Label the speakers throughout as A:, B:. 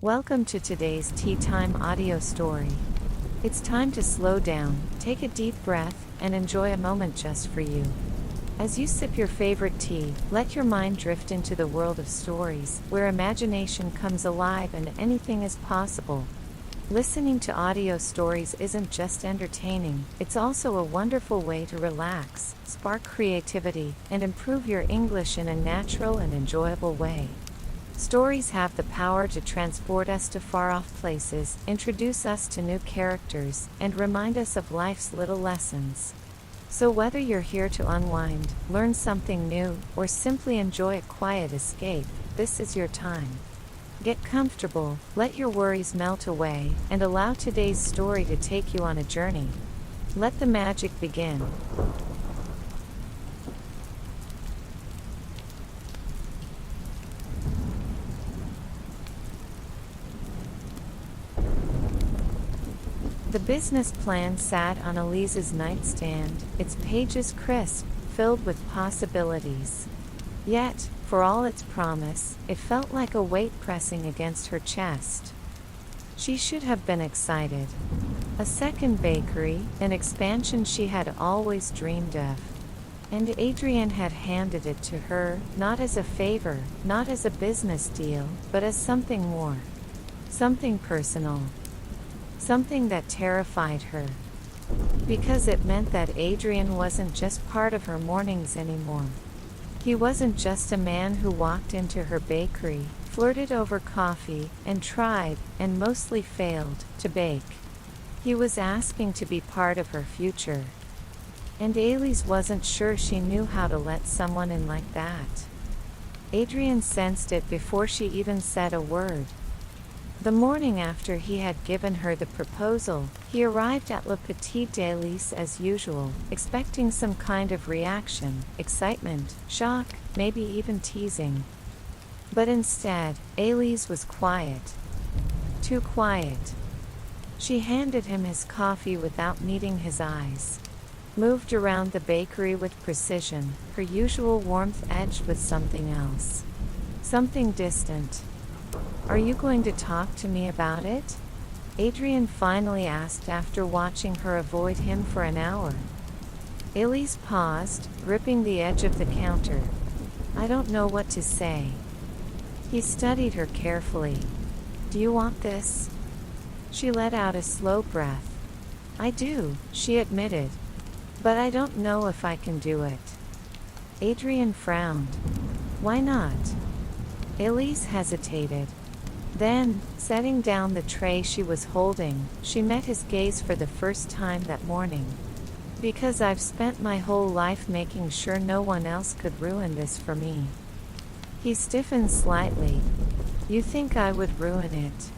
A: Welcome to today's Tea Time audio story. It's time to slow down, take a deep breath, and enjoy a moment just for you. As you sip your favorite tea, let your mind drift into the world of stories, where imagination comes alive and anything is possible. Listening to audio stories isn't just entertaining, it's also a wonderful way to relax, spark creativity, and improve your English in a natural and enjoyable way. Stories have the power to transport us to far-off places, introduce us to new characters, and remind us of life's little lessons. So whether you're here to unwind, learn something new, or simply enjoy a quiet escape, this is your time. Get comfortable, let your worries melt away, and allow today's story to take you on a journey. Let the magic begin. The business plan sat on Elise's nightstand, its pages crisp, filled with possibilities. Yet, for all its promise, it felt like a weight pressing against her chest. She should have been excited. A second bakery, an expansion she had always dreamed of. And Adrian had handed it to her, not as a favor, not as a business deal, but as something more. Something personal. Something that terrified her. Because it meant that Adrian wasn't just part of her mornings anymore. He wasn't just a man who walked into her bakery, flirted over coffee, and tried, and mostly failed, to bake. He was asking to be part of her future. And Elise wasn't sure she knew how to let someone in like that. Adrian sensed it before she even said a word. The morning after he had given her the proposal, he arrived at Le Petit Délice as usual, expecting some kind of reaction, excitement, shock, maybe even teasing. But instead, Elise was quiet. Too quiet. She handed him his coffee without meeting his eyes. Moved around the bakery with precision, her usual warmth edged with something else. Something distant. "Are you going to talk to me about it?" Adrian finally asked after watching her avoid him for an hour. Elise paused, gripping the edge of the counter. "I don't know what to say." He studied her carefully. "Do you want this?" She let out a slow breath. "I do," she admitted. "But I don't know if I can do it." Adrian frowned. "Why not?" Elise hesitated. Then, setting down the tray she was holding, she met his gaze for the first time that morning. "Because I've spent my whole life making sure no one else could ruin this for me." He stiffened slightly. "You think I would ruin it?"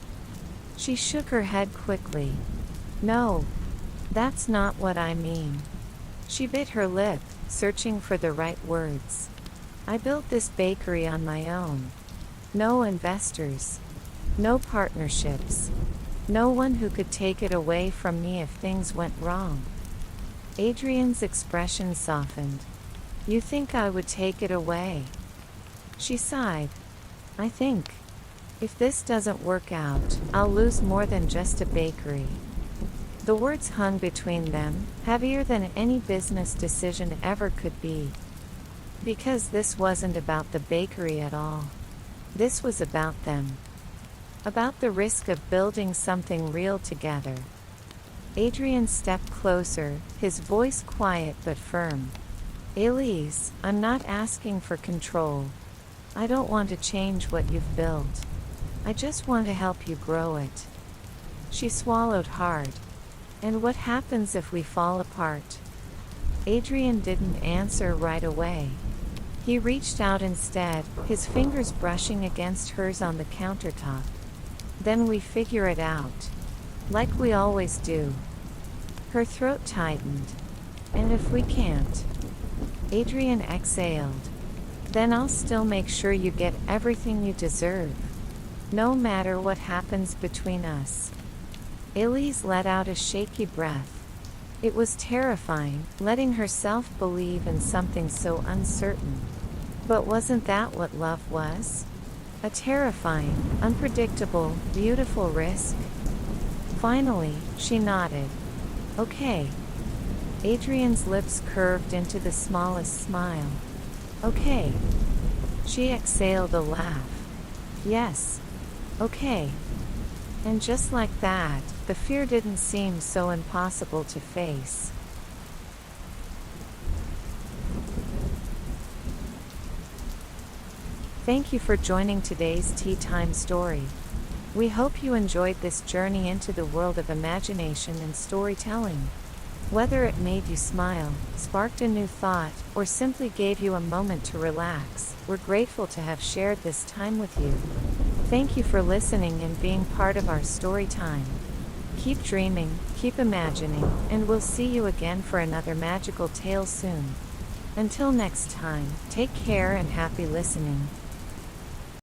A: She shook her head quickly. "No. That's not what I mean." She bit her lip, searching for the right words. "I built this bakery on my own. No investors. No partnerships. No one who could take it away from me if things went wrong." Adrian's expression softened. "You think I would take it away?" She sighed. "I think. If this doesn't work out, I'll lose more than just a bakery." The words hung between them, heavier than any business decision ever could be. Because this wasn't about the bakery at all. This was about them. About the risk of building something real together. Adrian stepped closer, his voice quiet but firm. "Elise, I'm not asking for control. I don't want to change what you've built. I just want to help you grow it." She swallowed hard. "And what happens if we fall apart?" Adrian didn't answer right away. He reached out instead, his fingers brushing against hers on the countertop. "Then we figure it out. Like we always do." Her throat tightened. "And if we can't?" Adrian exhaled. "Then I'll still make sure you get everything you deserve. No matter what happens between us." Elise let out a shaky breath. It was terrifying, letting herself believe in something so uncertain. But wasn't that what love was? A terrifying, unpredictable, beautiful risk? Finally, she nodded. Okay. Adrian's lips curved into the smallest smile. Okay. She exhaled a laugh. Yes. Okay. And just like that, the fear didn't seem so impossible to face. Thank you for joining today's Tea Time story. We hope you enjoyed this journey into the world of imagination and storytelling. Whether it made you smile, sparked a new thought, or simply gave you a moment to relax, we're grateful to have shared this time with you. Thank you for listening and being part of our story time. Keep dreaming, keep imagining, and we'll see you again for another magical tale soon. Until next time, take care and happy listening.